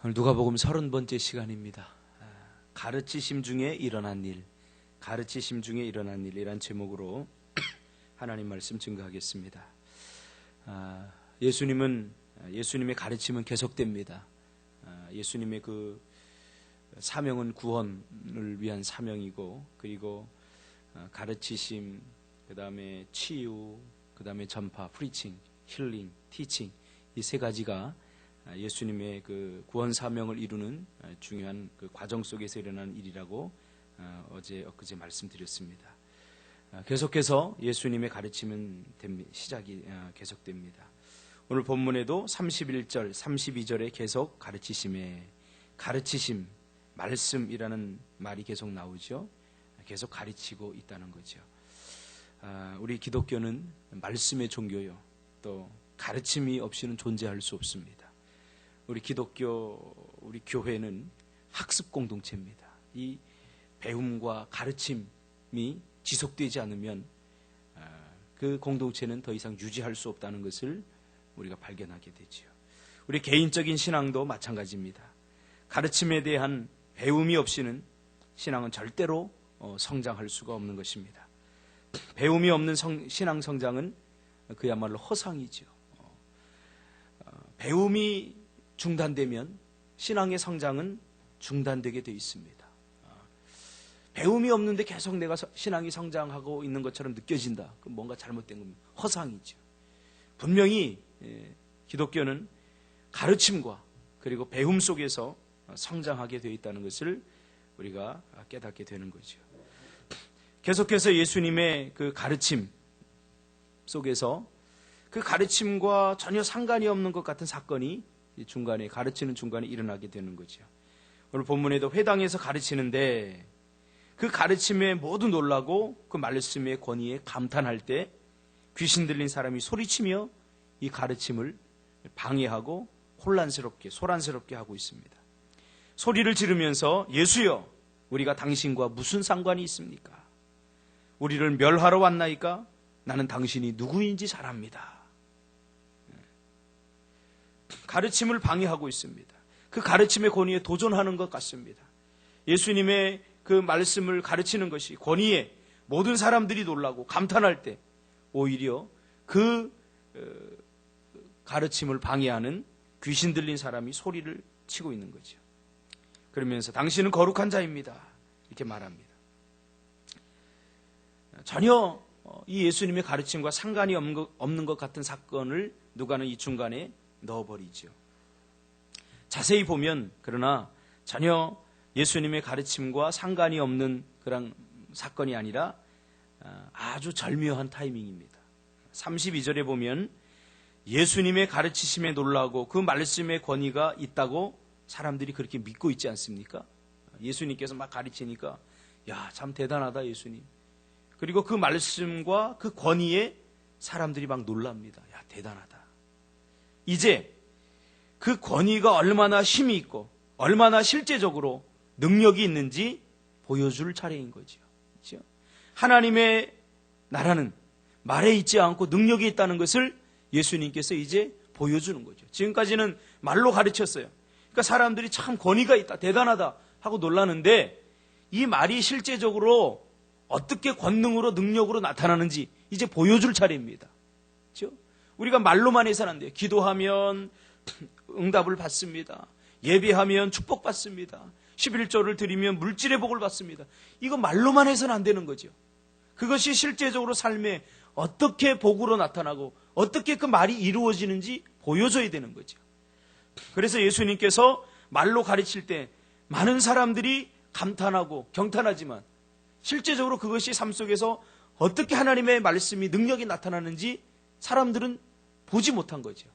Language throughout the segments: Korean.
오늘 누가복음 30번째 시간입니다. 가르치심 중에 일어난 일, 가르치심 중에 일어난 일이란 제목으로 하나님 말씀 증거하겠습니다. 예수님의 가르침은 계속됩니다. 예수님의 그 사명은 구원을 위한 사명이고, 그리고 가르치심, 그 다음에 치유, 그 다음에 전파, 프리칭, 힐링, 티칭, 이 세 가지가 예수님의 그 구원 사명을 이루는 중요한 그 과정 속에서 일어나는 일이라고 엊그제 말씀드렸습니다. 계속해서 예수님의 가르침은 시작이 계속됩니다. 오늘 본문에도 31절, 32절에 계속 가르치심, 말씀이라는 말이 계속 나오죠. 계속 가르치고 있다는 거죠. 우리 기독교는 말씀의 종교요, 또 가르침이 없이는 존재할 수 없습니다. 우리 우리 교회는 학습 공동체입니다. 이 배움과 가르침이 지속되지 않으면 그 공동체는 더 이상 유지할 수 없다는 것을 우리가 발견하게 되죠. 우리 개인적인 신앙도 마찬가지입니다. 가르침에 대한 배움이 없이는 신앙은 절대로 성장할 수가 없는 것입니다. 배움이 없는 신앙 성장은 그야말로 허상이죠. 배움이 중단되면 신앙의 성장은 중단되게 되어 있습니다. 배움이 없는데 계속 내가 신앙이 성장하고 있는 것처럼 느껴진다. 그럼 뭔가 잘못된 겁니다. 허상이죠. 분명히 기독교는 가르침과 그리고 배움 속에서 성장하게 되어 있다는 것을 우리가 깨닫게 되는 거죠. 계속해서 예수님의 그 가르침 속에서 그 가르침과 전혀 상관이 없는 것 같은 사건이 가르치는 중간에 일어나게 되는 거죠. 오늘 본문에도 회당에서 가르치는데 그 가르침에 모두 놀라고 그 말씀의 권위에 감탄할 때 귀신 들린 사람이 소리치며 이 가르침을 방해하고 소란스럽게 하고 있습니다. 소리를 지르면서 예수여, 우리가 당신과 무슨 상관이 있습니까? 우리를 멸하러 왔나이까? 나는 당신이 누구인지 잘 압니다. 가르침을 방해하고 있습니다. 그 가르침의 권위에 도전하는 것 같습니다. 예수님의 그 말씀을 가르치는 것이 권위에 모든 사람들이 놀라고 감탄할 때 오히려 그 가르침을 방해하는 귀신 들린 사람이 소리를 치고 있는 거죠. 그러면서 당신은 거룩한 자입니다. 이렇게 말합니다. 전혀 이 예수님의 가르침과 상관이 없는 것 같은 사건을 누가는 이 중간에 넣어버리죠. 자세히 보면 그러나 전혀 예수님의 가르침과 상관이 없는 그런 사건이 아니라 아주 절묘한 타이밍입니다. 32절에 보면 예수님의 가르치심에 놀라고 그 말씀의 권위가 있다고 사람들이 그렇게 믿고 있지 않습니까? 예수님께서 막 가르치니까 야, 참 대단하다 예수님. 그리고 그 말씀과 그 권위에 사람들이 막 놀랍니다. 야, 대단하다. 이제 그 권위가 얼마나 힘이 있고 얼마나 실제적으로 능력이 있는지 보여줄 차례인 거죠. 그렇죠? 하나님의 나라는 말에 있지 않고 능력이 있다는 것을 예수님께서 이제 보여주는 거죠. 지금까지는 말로 가르쳤어요. 그러니까 사람들이 참 권위가 있다, 대단하다 하고 놀라는데 이 말이 실제적으로 어떻게 권능으로 능력으로 나타나는지 이제 보여줄 차례입니다. 그렇죠? 우리가 말로만 해서는 안 돼요. 기도하면 응답을 받습니다. 예배하면 축복받습니다. 11조를 드리면 물질의 복을 받습니다. 이거 말로만 해서는 안 되는 거죠. 그것이 실제적으로 삶에 어떻게 복으로 나타나고 어떻게 그 말이 이루어지는지 보여줘야 되는 거죠. 그래서 예수님께서 말로 가르칠 때 많은 사람들이 감탄하고 경탄하지만 실제적으로 그것이 삶 속에서 어떻게 하나님의 말씀이 능력이 나타나는지 사람들은 보지 못한 거죠.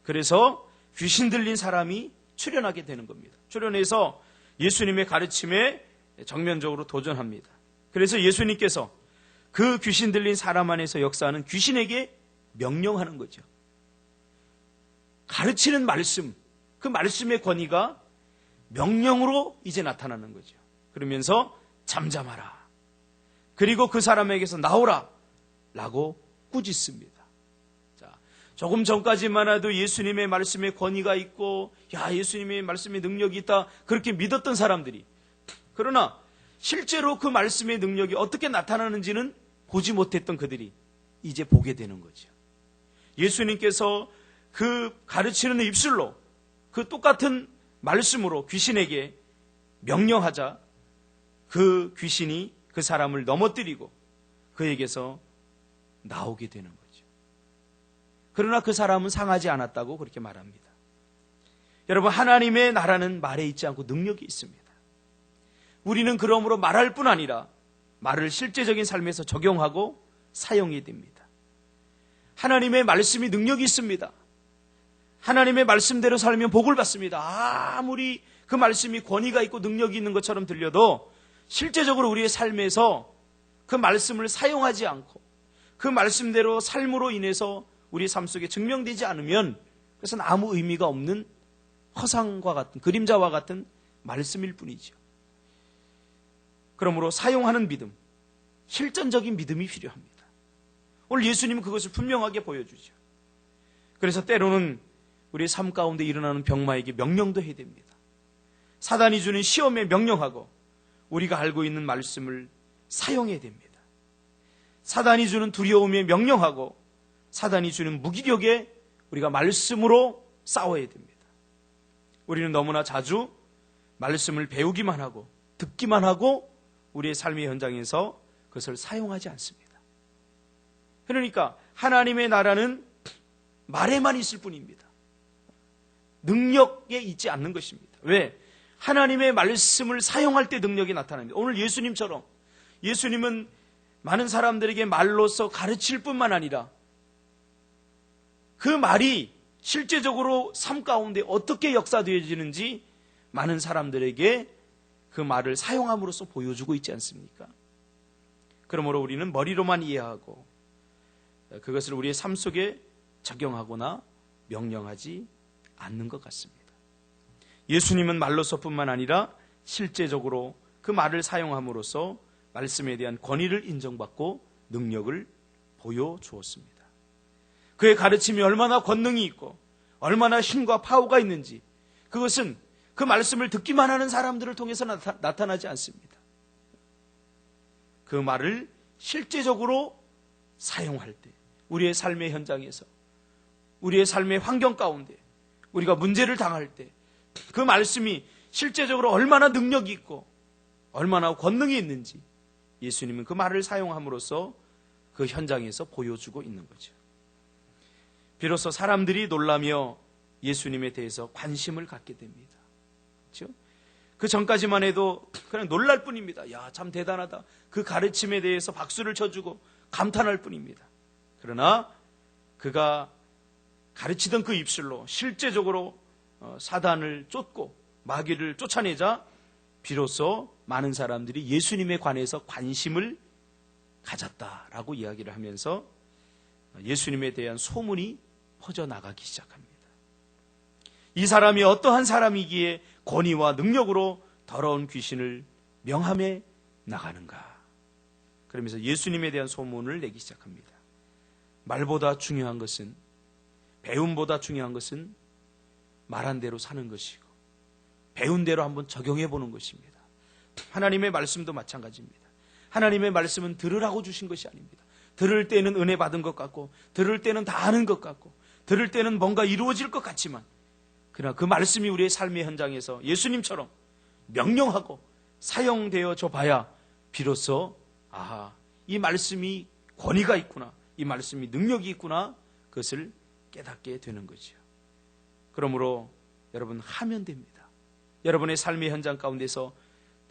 그래서 귀신 들린 사람이 출현하게 되는 겁니다. 출현해서 예수님의 가르침에 정면적으로 도전합니다. 그래서 예수님께서 그 귀신 들린 사람 안에서 역사하는 귀신에게 명령하는 거죠. 가르치는 말씀, 그 말씀의 권위가 명령으로 이제 나타나는 거죠. 그러면서 잠잠하라. 그리고 그 사람에게서 나오라. 라고 꾸짖습니다. 조금 전까지만 해도 예수님의 말씀에 권위가 있고, 야, 예수님의 말씀에 능력이 있다, 그렇게 믿었던 사람들이, 그러나 실제로 그 말씀의 능력이 어떻게 나타나는지는 보지 못했던 그들이 이제 보게 되는 거죠. 예수님께서 그 가르치는 입술로, 그 똑같은 말씀으로 귀신에게 명령하자 그 귀신이 그 사람을 넘어뜨리고 그에게서 나오게 되는 거죠. 그러나 그 사람은 상하지 않았다고 그렇게 말합니다. 여러분, 하나님의 나라는 말에 있지 않고 능력이 있습니다. 우리는 그러므로 말할 뿐 아니라 말을 실제적인 삶에서 적용하고 사용해야 됩니다. 하나님의 말씀이 능력이 있습니다. 하나님의 말씀대로 살면 복을 받습니다. 아무리 그 말씀이 권위가 있고 능력이 있는 것처럼 들려도 실제적으로 우리의 삶에서 그 말씀을 사용하지 않고 그 말씀대로 삶으로 인해서 우리 삶 속에 증명되지 않으면 그것은 아무 의미가 없는 허상과 같은, 그림자와 같은 말씀일 뿐이죠. 그러므로 사용하는 믿음, 실전적인 믿음이 필요합니다. 오늘 예수님은 그것을 분명하게 보여주죠. 그래서 때로는 우리의 삶 가운데 일어나는 병마에게 명령도 해야 됩니다. 사단이 주는 시험에 명령하고 우리가 알고 있는 말씀을 사용해야 됩니다. 사단이 주는 두려움에 명령하고 사단이 주는 무기력에 우리가 말씀으로 싸워야 됩니다. 우리는 너무나 자주 말씀을 배우기만 하고 듣기만 하고 우리의 삶의 현장에서 그것을 사용하지 않습니다. 그러니까 하나님의 나라는 말에만 있을 뿐입니다. 능력에 있지 않는 것입니다. 왜? 하나님의 말씀을 사용할 때 능력이 나타납니다. 오늘 예수님처럼 예수님은 많은 사람들에게 말로서 가르칠 뿐만 아니라 그 말이 실제적으로 삶 가운데 어떻게 역사되어지는지 많은 사람들에게 그 말을 사용함으로써 보여주고 있지 않습니까? 그러므로 우리는 머리로만 이해하고 그것을 우리의 삶 속에 적용하거나 명령하지 않는 것 같습니다. 예수님은 말로서뿐만 아니라 실제적으로 그 말을 사용함으로써 말씀에 대한 권위를 인정받고 능력을 보여주었습니다. 그의 가르침이 얼마나 권능이 있고 얼마나 힘과 파워가 있는지 그것은 그 말씀을 듣기만 하는 사람들을 통해서 나타나지 않습니다. 그 말을 실제적으로 사용할 때 우리의 삶의 현장에서 우리의 삶의 환경 가운데 우리가 문제를 당할 때 그 말씀이 실제적으로 얼마나 능력이 있고 얼마나 권능이 있는지 예수님은 그 말을 사용함으로써 그 현장에서 보여주고 있는 거죠. 비로소 사람들이 놀라며 예수님에 대해서 관심을 갖게 됩니다. 그렇죠? 그 전까지만 해도 그냥 놀랄 뿐입니다. 야, 참 대단하다. 그 가르침에 대해서 박수를 쳐주고 감탄할 뿐입니다. 그러나 그가 가르치던 그 입술로 실제적으로 사단을 쫓고 마귀를 쫓아내자 비로소 많은 사람들이 예수님에 관해서 관심을 가졌다라고 이야기를 하면서 예수님에 대한 소문이 퍼져나가기 시작합니다. 이 사람이 어떠한 사람이기에 권위와 능력으로 더러운 귀신을 명함해 나가는가. 그러면서 예수님에 대한 소문을 내기 시작합니다. 말보다 중요한 것은, 배움보다 중요한 것은 말한 대로 사는 것이고 배운 대로 한번 적용해 보는 것입니다. 하나님의 말씀도 마찬가지입니다. 하나님의 말씀은 들으라고 주신 것이 아닙니다. 들을 때는 은혜 받은 것 같고 들을 때는 다 아는 것 같고 들을 때는 뭔가 이루어질 것 같지만 그러나 그 말씀이 우리의 삶의 현장에서 예수님처럼 명령하고 사용되어져 봐야 비로소 이 말씀이 권위가 있구나, 이 말씀이 능력이 있구나, 그것을 깨닫게 되는 거죠. 그러므로 여러분 하면 됩니다. 여러분의 삶의 현장 가운데서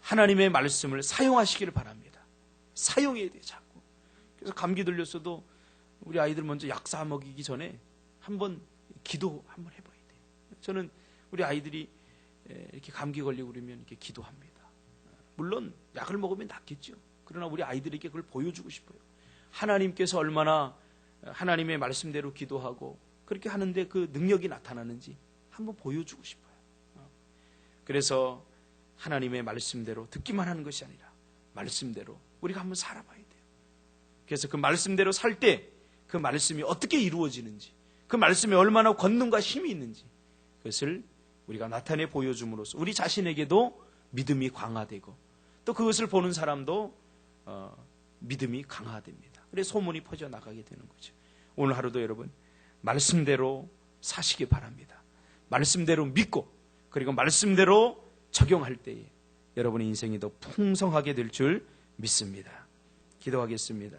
하나님의 말씀을 사용하시기를 바랍니다. 사용해야 돼요, 자꾸. 그래서 감기 들렸어도 우리 아이들 먼저 약 사 먹이기 전에 한번 기도 한번 해봐야 돼요. 저는 우리 아이들이 이렇게 감기 걸리고 그러면 이렇게 기도합니다. 물론 약을 먹으면 낫겠죠. 그러나 우리 아이들에게 그걸 보여주고 싶어요. 하나님께서 얼마나 하나님의 말씀대로 기도하고 그렇게 하는데 그 능력이 나타나는지 한번 보여주고 싶어요. 그래서 하나님의 말씀대로 듣기만 하는 것이 아니라 말씀대로 우리가 한번 살아봐야 돼요. 그래서 그 말씀대로 살 때 그 말씀이 어떻게 이루어지는지, 그 말씀에 얼마나 권능과 힘이 있는지 그것을 우리가 나타내 보여줌으로써 우리 자신에게도 믿음이 강화되고 또 그것을 보는 사람도 믿음이 강화됩니다. 그래서 소문이 퍼져나가게 되는 거죠. 오늘 하루도 여러분 말씀대로 사시기 바랍니다. 말씀대로 믿고 그리고 말씀대로 적용할 때에 여러분의 인생이 더 풍성하게 될 줄 믿습니다. 기도하겠습니다.